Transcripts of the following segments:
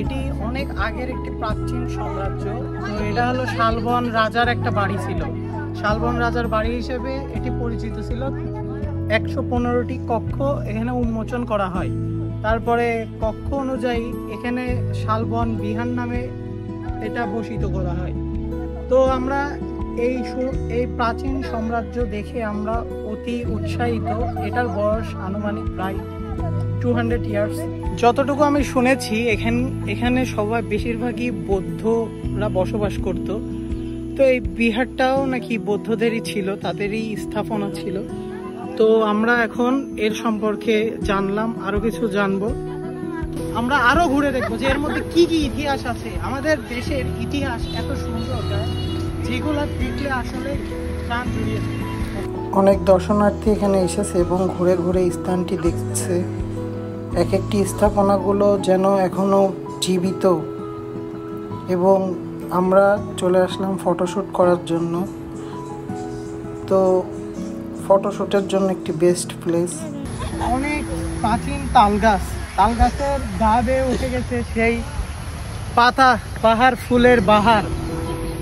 এটি অনেক আগের একটি প্রাচীন সাম্রাজ্য। তো এটা হলো শালবন রাজার একটা বাড়ি ছিল। শালবন রাজার বাড়ি হিসেবে এটি পরিচিত ছিল। 115টি কক্ষ এখানে উন্মোচন করা হয়। তারপরে কক্ষ অনুযায়ী এখানে শালবন বিহার নামে এটা ভূষিত করা হয়। তো আমরা এই প্রাচীন সাম্রাজ্য দেখে আমরা অতি উৎসাহিত। এটার বয়স আনুমানিক প্রায় 200 ইয়ার্স। যতটুকু আমি শুনেছি এখানে সবাই বেশিরভাগই বৌদ্ধরা বসবাস করত। তো এই বিহারটাও নাকি বৌদ্ধদেরই ছিল, তাদেরই স্থাপনা ছিল। তো আমরা এখন এর সম্পর্কে জানলাম, আরো কিছু জানবো। আমরা আরো ঘুরে দেখবো যে এর মধ্যে কি কি ইতিহাস আছে। আমাদের দেশের ইতিহাস এত সুন্দর যেগুলো দেখলে আসলে প্রাণ জুড়িয়ে যায়। অনেক দর্শনার্থী এখানে এসেছে এবং ঘুরে ঘুরে স্থানটি দেখছে। এক একটি স্থাপনাগুলো যেন এখনো জীবিত। এবং আমরা চলে আসলাম ফটোশ্যুট করার জন্য। তো ফটোশ্যুটের জন্য একটি বেস্ট প্লেস। অনেক প্রাচীন তাল গাছের গা বেয়ে উঠে গেছে সেই পাতা বাহার, ফুলের বাহার।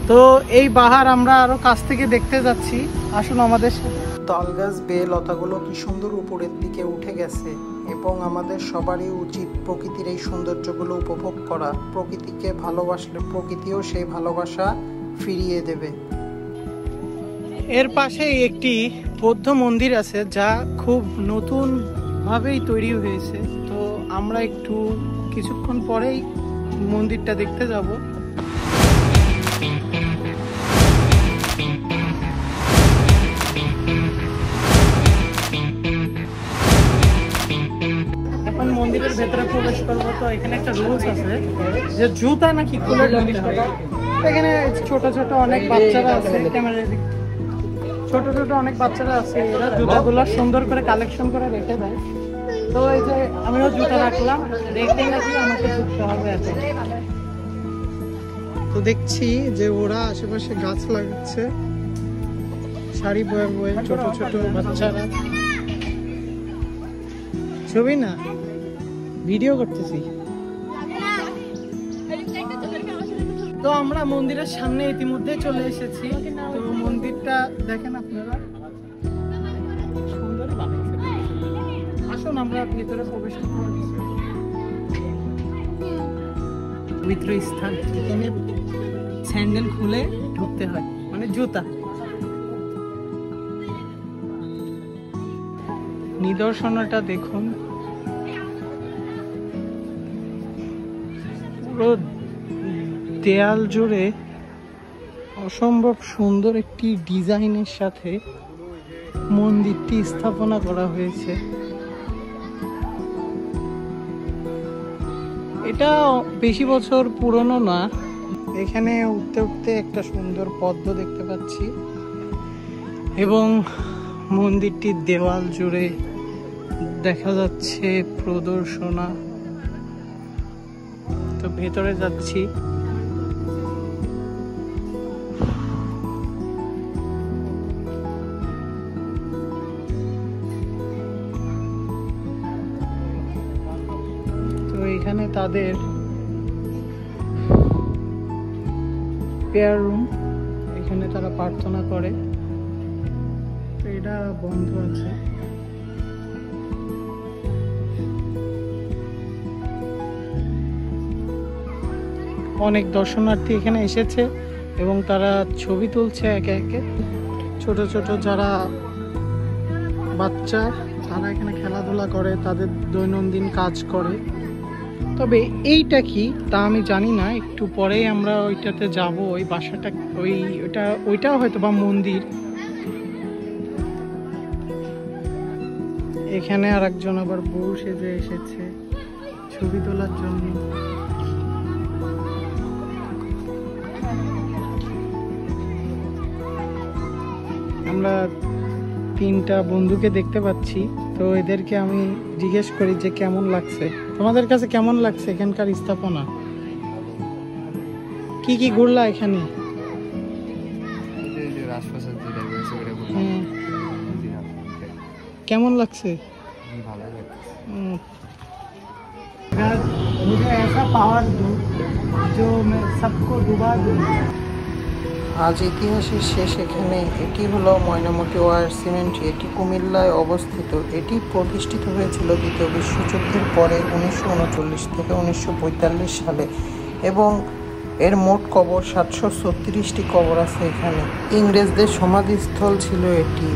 তো এই বাহার আমরা আরো কাছ থেকে দেখতে যাচ্ছি, আসুন আমাদের সাথে। তাল গাছ বেয়ে লতাগুলো কি সুন্দর উপরের দিকে উঠে গেছে এবং আমাদের সবারই উচিত প্রকৃতির এই সৌন্দর্যগুলো উপভোগ করা। প্রকৃতিকে ভালোবাসলে প্রকৃতিও সেই ভালোবাসা ফিরিয়ে দেবে। এর পাশেই একটি বৌদ্ধ মন্দির আছে যা খুব নতুন ভাবেই তৈরি হয়েছে। তো আমরা একটু কিছুক্ষণ পরেই মন্দিরটা দেখতে যাব। এখন মন্দিরের ভেতরে প্রবেশ করবো। তো এখানে একটা রুলস আছে যে জুতা নাকি খুলে ঢুকতে হবে। এখানে ছোট ছোট অনেক বাচ্চারা আছে, ছোট ছোট অনেক বাচ্চারা আছে, এরা জুতাগুলো সুন্দর করে কালেকশন করে রেখে দেয়। তো এই যে আমিও জুতা রাখলাম, দেখতে নাকি আমাকে ঢুকতে হবে এখন। তো দেখছি যে ওরা আশেপাশে গাছ লাগাচ্ছে, শাড়ি বয়ে বয়ে ছোট ছোট বাচ্চারা। ছবি না, ভিডিও করতেছি। তো আমরা মন্দিরের সামনে ইতিমধ্যে চলে এসেছি। তো মন্দিরটা দেখেন আপনারা, সুন্দর বানাইছে। আসুন আমরা ভিতরে প্রবেশ করব। পবিত্র স্থান, এখানে স্যান্ডেল খুলে ঢুকতে হয়, মানে জুতা। নিদর্শনটা দেখুন, পুরো দেয়াল জুড়ে অসম্ভব সুন্দর একটি ডিজাইনের সাথে মন্দিরটি স্থাপনা করা হয়েছে। এটা বেশি বছর পুরনো না। এখানে উঠতে উঠতে একটা সুন্দর পদ্ম দেখতে পাচ্ছি এবং মন্দিরটির দেওয়াল জুড়ে দেখা যাচ্ছে প্রদর্শনা। তো ভেতরে যাচ্ছি। তো এখানে তাদের প্রেয়ার রুম, এখানে তারা প্রার্থনা করে। তো এটা বন্ধ আছে। অনেক দর্শনার্থী এখানে এসেছে এবং তারা ছবি তুলছে একে একে। ছোট ছোট যারা বাচ্চা, তারা এখানে খেলাধুলা করে, তাদের দৈনন্দিন কাজ করে। তবে এইটা কি তা আমি জানি না, একটু পরেই আমরা ওইটাতে যাব। ওই বাসাটা ওইটাও হয়তো বা মন্দির। এখানে আর একজন আবার বউ সেজে এসেছে ছবি তোলার জন্য। আমরা তিনটা বন্ধুকে দেখতে পাচ্ছি। তো এদেরকে আমি জিজ্ঞেস করি যে কেমন লাগছে, তোমাদের কাছে কেমন লাগছে এখানকার স্থাপনা, কি কি ঘুরলা এখানে? কেমন লাগছে? मुझे ऐसा पावर दो जो मैं सबको डुबा दूं। আজ ইতিহাসের শেষ এখানে এটি হলো ময়নামতি ওয়ার সিমেন্ট। এটি কুমিল্লায় অবস্থিত। এটি প্রতিষ্ঠিত হয়েছিল দ্বিতীয় বিশ্বযুদ্ধের পরে 1939 থেকে 1945 সালে এবং এর মোট কবর 736টি কবর আছে এখানে। ইংরেজদের সমাধিস্থল ছিল এটি।